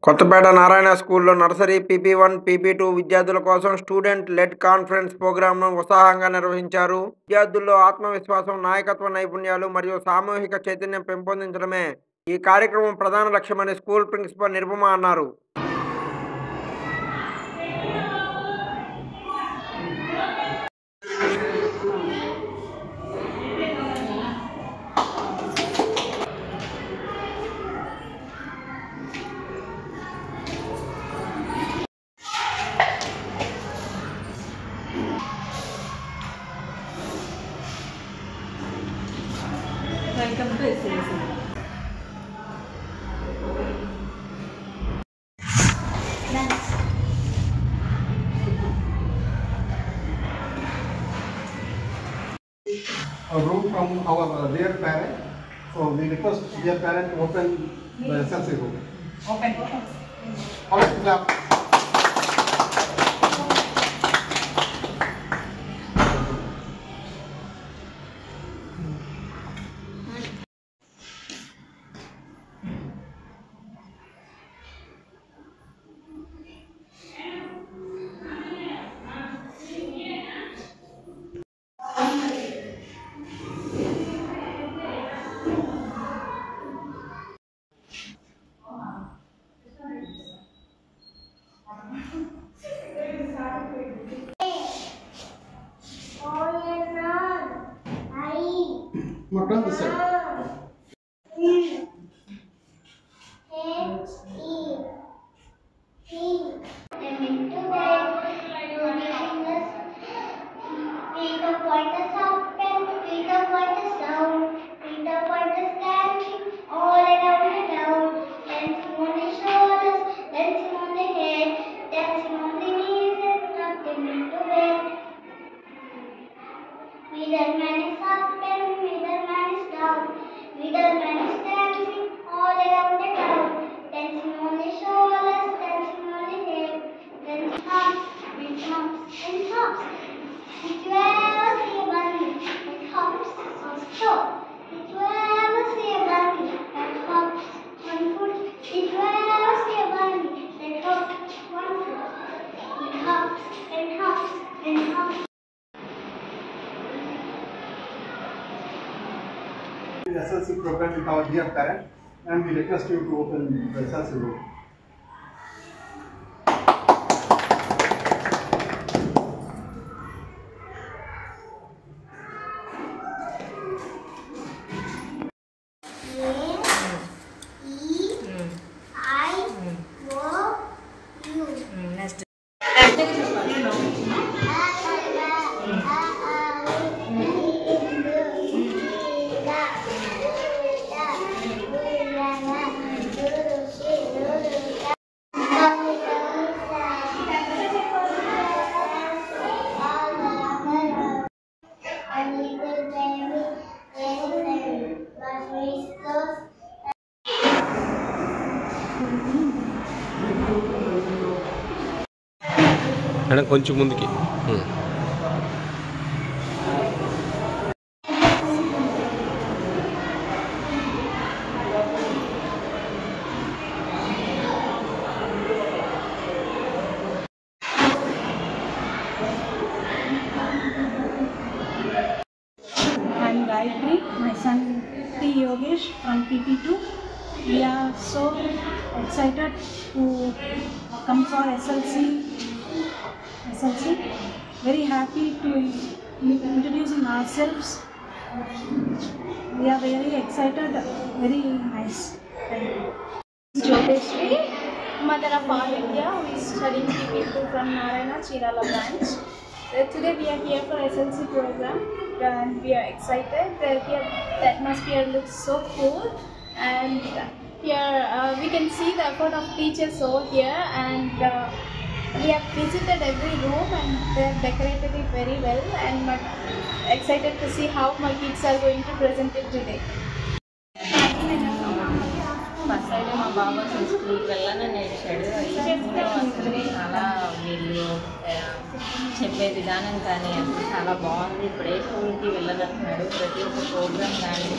కొత్తపేట నారాయణ స్కూల్లో నర్సరీ పీపీ1, పీపీ2 విద్యార్థుల కోసం స్టూడెంట్ లెడ్ కాన్ఫరెన్స్ ప్రోగ్రామ్ను ఉత్సాహంగా నిర్వహించారు. విద్యార్థుల్లో ఆత్మవిశ్వాసం, నాయకత్వ నైపుణ్యాలు మరియు సామూహిక చైతన్యం పెంపొందించడమే ఈ కార్యక్రమం ప్రధాన లక్ష్యమని స్కూల్ ప్రిన్సిపల్ నిరుపమ అన్నారు. Welcome to SLC. A room from our dear parent. So we request dear parent to open the SLC room. Open. All right, clap. Now turn this side. Middle man is up and middle man is down. Middle man is dancing all around the town. Dancing on the shoulders, dancing on the head. Dancing hops and hops and hops. Did you ever see a bunny that hops on straw? Did you ever see a bunny that hops on foot? Did you ever see a bunny that hops on foot? He hops and hops and hops. The SLC program with our dear parent, and we request you to open the SLC room. Next. Madam కొంచెం ముందుకి I'm Gayatri, my son T. Yogesh from PP2. We are so excited to come for SLC. Very happy to introducing ourselves. We are very excited, very nice. Thank you. Jyoteshri, mother of Aditya, who is studying PP2 from Narayana Chirala branch. Today we are here for SLC program and we are excited. Here the atmosphere looks so cool and here we can see the effort of teachers over here and we have visited every room and they have decorated it very well and but excited to see how my kids are going to present it today. First అయితే మా బాబు అసలు స్కూల్కి వెళ్ళాలని నేర్చాడు. అసలు చాలా వీళ్ళు చెప్పే విధానం కానీ అసలు చాలా బాగుంది. ఇప్పుడు ఏ స్కూల్కి వెళ్ళదంటున్నాడు. ప్రతి ఒక్క ప్రోగ్రామ్ కానీ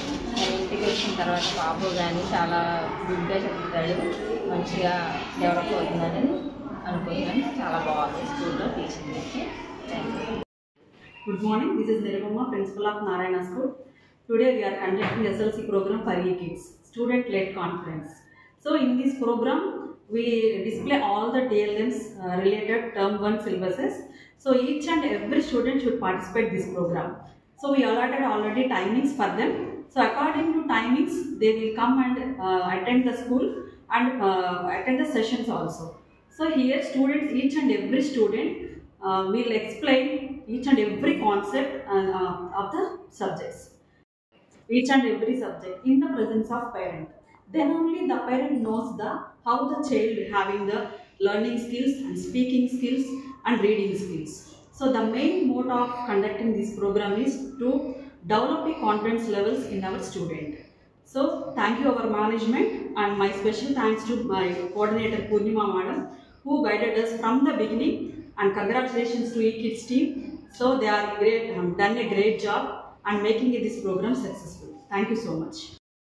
ఇంటికి వచ్చిన తర్వాత బాబు కానీ చాలా గుడ్గా చెప్తాడు. మంచిగా డెవలప్ అవుతుందని అనుకుంటున్నాను. చాలా బాగుంది స్కూల్లో టీచింగ్ అయితే. Thank you. Good morning, this is Nirvama, Principal of Narayana School. Today we are conducting SLC program for E-Kids, Student-led Conference. So in this program, we display all the TLMs related term 1 syllabuses. So each and every student should participate in this program. So we allotted already timings for them. So according to timings, they will come and attend the school and attend the sessions also. So here students, each and every student will explain each and every concept of the subjects, each and every subject in the presence of parent. Then only the parent knows how the child having the learning skills and speaking skills and reading skills. So the main motto of conducting this program is to develop the confidence levels in our student. So thank you our management, and my special thanks to my coordinator Purnima madam, who guided us from the beginning, and congratulations to E-Kids team. So they are great, done a great job and making this program successful. Thank you so much.